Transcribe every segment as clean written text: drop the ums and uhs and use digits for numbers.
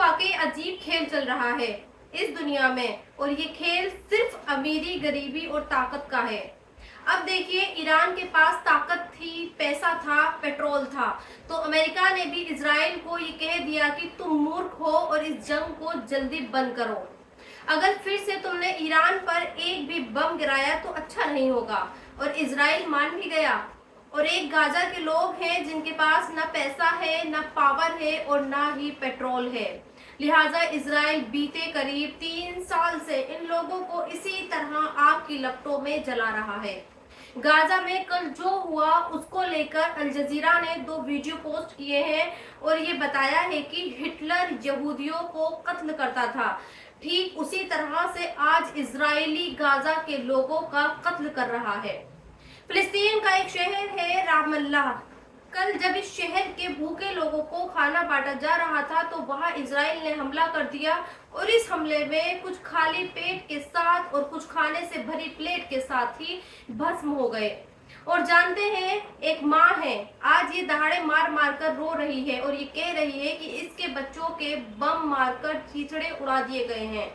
वाकई अजीब खेल चल रहा है इस दुनिया में, और ये खेल सिर्फ अमीरी, गरीबी और ताकत का है। अब देखिए, ईरान के पास ताकत थी, पैसा था, पेट्रोल था, तो अमेरिका ने भी इजराइल को ये कह दिया कि तुम मूर्ख हो और इस जंग को जल्दी बंद करो। अगर फिर से तुमने ईरान पर एक भी बम गिराया तो अच्छा नहीं होगा। और इजराइल मान भी गया। और एक गाजा के लोग हैं जिनके पास ना पैसा है, ना पावर है और ना ही पेट्रोल है। लिहाजा इजराइल बीते करीब 3 साल से इन लोगों को इसी तरह आग की लपटों में जला रहा है। गाजा में कल जो हुआ उसको लेकर अल जजीरा ने 2 वीडियो पोस्ट किए हैं और ये बताया है कि हिटलर यहूदियों को कत्ल करता था, ठीक उसी तरह से आज इजरायली गाजा के लोगों का कत्ल कर रहा है। फिलिस्तीन का एक शहर है रामल्लाह। कल जब इस शहर के भूखे लोगों को खाना बांटा जा रहा था तो वहां इजराइल ने हमला कर दिया, और इस हमले में कुछ खाली पेट के साथ और कुछ खाने से भरी प्लेट के साथ ही भस्म हो गए। और जानते हैं, एक माँ है, आज ये दहाड़े मार मार कर रो रही है और ये कह रही है कि इसके बच्चों के बम मारकर चीथड़े उड़ा दिए गए हैं।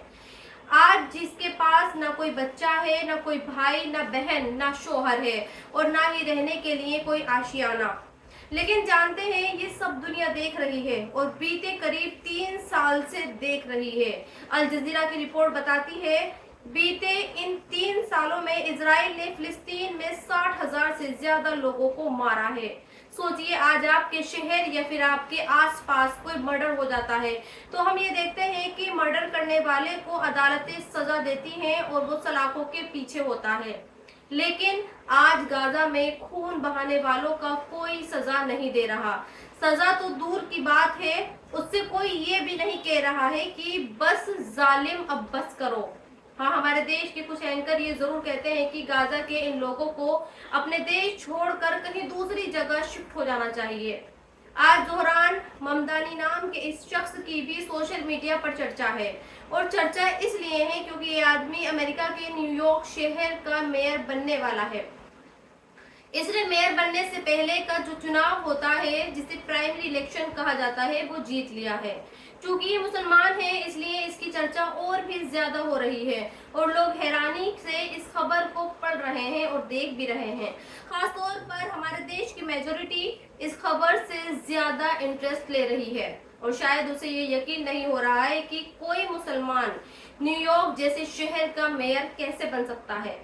आज जिसके पास ना कोई बच्चा है, ना कोई भाई, ना बहन, ना शोहर है और ना ही रहने के लिए कोई आशियाना। लेकिन जानते हैं, ये सब दुनिया देख रही है और बीते करीब 3 साल से देख रही है। अल जजीरा की रिपोर्ट बताती है, बीते इन 3 सालों में इजराइल ने फिलिस्तीन में 60,000 से ज्यादा लोगों को मारा है। सोचिए, आज आपके शहर या फिर आपके आसपास कोई मर्डर हो जाता है तो हम ये देखते हैं कि मर्डर करने वाले को अदालतें सजा देती हैं और वो सलाखों के पीछे होता है। लेकिन आज गाजा में खून बहाने वालों का कोई सजा नहीं दे रहा। सजा तो दूर की बात है, उससे कोई ये भी नहीं कह रहा है कि बस जालिम अब बस करो। हाँ, हमारे देश के कुछ एंकर ये जरूर कहते हैं कि गाजा के इन लोगों को अपने देश छोड़कर कहीं दूसरी जगह शिफ्ट हो जाना चाहिए। आज जोहरान ममदानी नाम के इस शख्स की भी सोशल मीडिया पर चर्चा है, और चर्चा इसलिए है क्योंकि ये आदमी अमेरिका के न्यूयॉर्क शहर का मेयर बनने वाला है। इसने मेयर बनने से पहले का जो चुनाव होता है, जिसे प्राइमरी इलेक्शन कहा जाता है, वो जीत लिया है। चूंकि ये मुसलमान है इसलिए इसकी चर्चा और भी ज्यादा हो रही है और लोग हैरानी से इस खबर को पढ़ रहे हैं और देख भी रहे हैं। खासतौर पर हमारे देश की मेजोरिटी इस खबर से ज्यादा इंटरेस्ट ले रही है और शायद उसे ये यकीन नहीं हो रहा है कि कोई मुसलमान न्यूयॉर्क जैसे शहर का मेयर कैसे बन सकता है।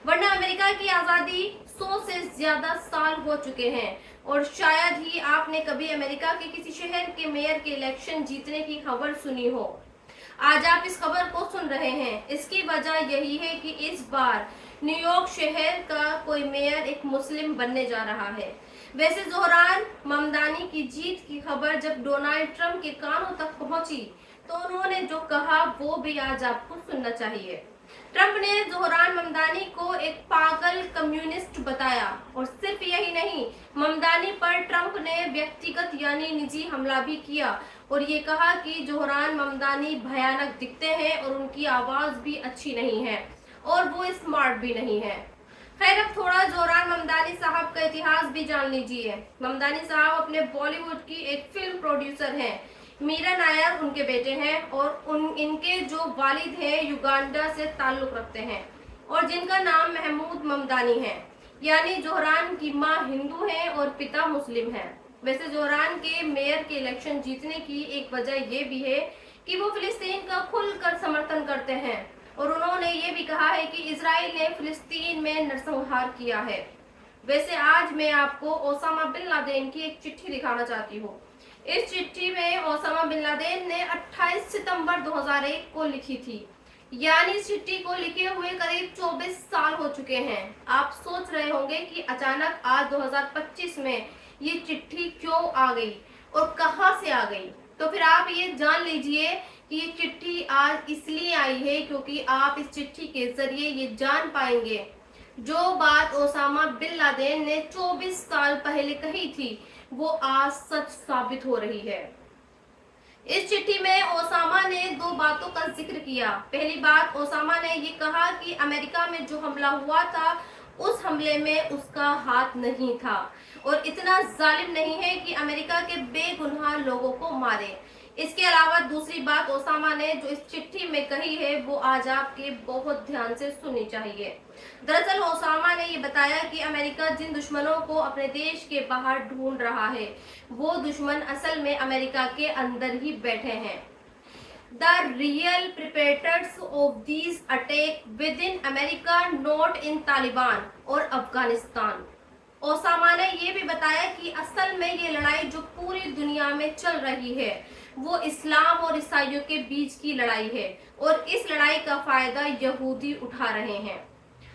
वरना अमेरिका की आजादी 100 से ज्यादा साल हो चुके हैं और शायद ही आपने कभी अमेरिका के किसी शहर के मेयर के इलेक्शन जीतने की खबर सुनी हो। आज आप इस खबर को सुन रहे हैं, इसकी वजह यही है कि इस बार न्यूयॉर्क शहर का कोई मेयर एक मुस्लिम बनने जा रहा है। वैसे जोहरान ममदानी की जीत की खबर जब डोनाल्ड ट्रंप के कानों तक पहुंची तो उन्होंने जो कहा वो भी आज आपको सुनना चाहिए। ट्रंप ने जोहरान ममदानी को एक पागल कम्युनिस्ट बताया, और सिर्फ यही नहीं, ममदानी पर ट्रंप ने व्यक्तिगत यानी निजी हमला भी किया और ये कहा कि जोहरान ममदानी भयानक दिखते हैं और उनकी आवाज भी अच्छी नहीं है और वो स्मार्ट भी नहीं है। खैर, अब थोड़ा जोहरान ममदानी साहब का इतिहास भी जान लीजिए। ममदानी साहब अपने बॉलीवुड की एक फिल्म प्रोड्यूसर हैं। मीरा नायर उनके बेटे हैं और इनके जो वालिद हैं युगांडा से ताल्लुक रखते हैं और जिनका नाम महमूद ममदानी है। यानी जोहरान की माँ हिंदू है और पिता मुस्लिम है। वैसे जोहरान के मेयर के इलेक्शन जीतने की एक वजह ये भी है कि वो फिलिस्तीन का खुलकर समर्थन करते हैं और उन्होंने ये भी कहा है कि इजराइल ने फिलिस्तीन में नरसंहार किया है। वैसे आज मैं आपको ओसामा बिन लादेन की एक चिट्ठी दिखाना चाहती हूँ। इस चिट्ठी में ओसामा बिन लादेन ने 28 सितंबर 2001 को लिखी थी। यानी इस चिट्ठी को लिखे हुए करीब 24 साल हो चुके हैं। आप सोच रहे होंगे कि अचानक आज 2025 में ये चिट्ठी क्यों आ गई और कहां से आ गई। तो फिर आप ये जान लीजिए कि ये चिट्ठी आज इसलिए आई है क्योंकि आप इस चिट्ठी के जरिए ये जान पाएंगे जो बात ओसामा बिन लादेन ने 24 साल पहले कही थी वो आज सच साबित हो रही है। इस चिट्ठी में ओसामा ने 2 बातों का जिक्र किया। पहली बात, ओसामा ने ये कहा कि अमेरिका में जो हमला हुआ था उस हमले में उसका हाथ नहीं था और इतना जालिम नहीं है कि अमेरिका के बेगुनाह लोगों को मारे। इसके अलावा दूसरी बात ओसामा ने जो इस चिट्ठी में कही है वो आज आपके बहुत ध्यान से सुननी चाहिए। दरअसल ओसामा ने ये बताया कि अमेरिका जिन दुश्मनों को अपने देश के बाहर ढूंढ रहा है वो दुश्मन असल में अमेरिका के अंदर ही बैठे हैं। The real perpetrators of these attack within America, not in Taliban और अफगानिस्तान। ओसामा ने ये भी बताया कि असल में ये लड़ाई जो पूरी दुनिया में चल रही है वो इस्लाम और ईसाइयों के बीच की लड़ाई है और इस लड़ाई का फायदा यहूदी उठा रहे हैं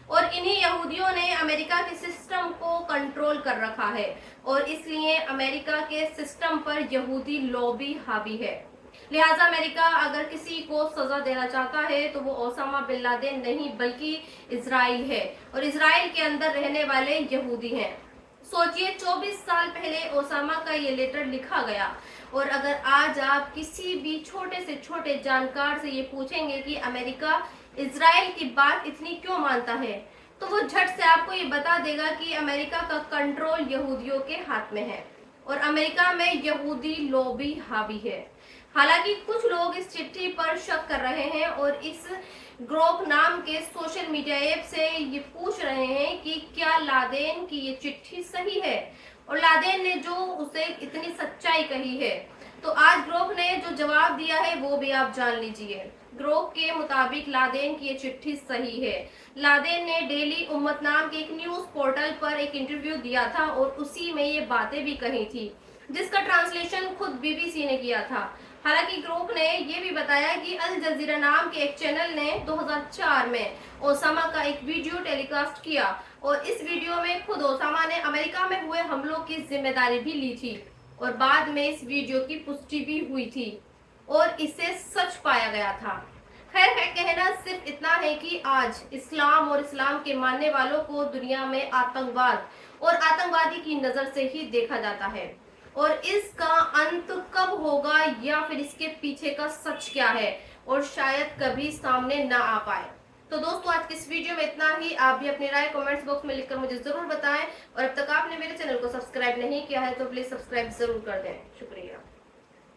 और इन्हीं यहूदियों ने अमेरिका के सिस्टम को कंट्रोल कर रखा है और इसलिए अमेरिका के सिस्टम पर यहूदी लॉबी हावी है। लिहाजा अमेरिका अगर किसी को सजा देना चाहता है तो वो ओसामा बिन लादेन नहीं बल्कि इजराइल है और इजराइल के अंदर रहने वाले यहूदी हैं। सोचिए 24 साल पहले ओसामा का ये लेटर लिखा गया और अगर आज आप किसी भी छोटे से छोटे जानकार से ये पूछेंगे कि अमेरिका इजराइल की बात इतनी क्यों मानता है तो वो झट से आपको ये बता देगा कि अमेरिका का कंट्रोल यहूदियों के हाथ में है और अमेरिका में यहूदी लॉबी हावी है। हालांकि कुछ लोग इस चिट्ठी पर शक कर रहे हैं और इस ग्रोक नाम के सोशल मीडिया ऐप से ये पूछ रहे हैं कि क्या लादेन की ये चिट्ठी सही है और लादेन ने जो उसे इतनी सच्चाई कही है। तो आज ग्रोक ने जो जवाब दिया है वो भी आप जान लीजिए। ग्रोक के मुताबिक लादेन की ये चिट्ठी सही है। लादेन ने डेली उम्मत नाम के एक न्यूज पोर्टल पर एक इंटरव्यू दिया था और उसी में ये बातें भी कही थी जिसका ट्रांसलेशन खुद बीबीसी ने किया था। हालांकि ग्रोक ने यह भी बताया कि अल जजीरा नाम के एक चैनल ने 2004 में ओसामा का एक वीडियो टेलीकास्ट किया और इस वीडियो में खुद ओसामा ने अमेरिका में हुए हमलों की जिम्मेदारी भी ली थी और बाद में इस वीडियो की पुष्टि भी हुई थी और इसे सच पाया गया था। खैर है कहना सिर्फ इतना है कि आज इस्लाम और इस्लाम के मानने वालों को दुनिया में आतंकवाद और आतंकवादी की नजर से ही देखा जाता है और इसका अंत कब होगा या फिर इसके पीछे का सच क्या है और शायद कभी सामने ना आ पाए। तो दोस्तों आज की इस वीडियो में इतना ही। आप भी अपनी राय कमेंट्स बॉक्स में लिखकर मुझे जरूर बताएं और अब तक आपने मेरे चैनल को सब्सक्राइब नहीं किया है तो प्लीज सब्सक्राइब जरूर कर दें। शुक्रिया।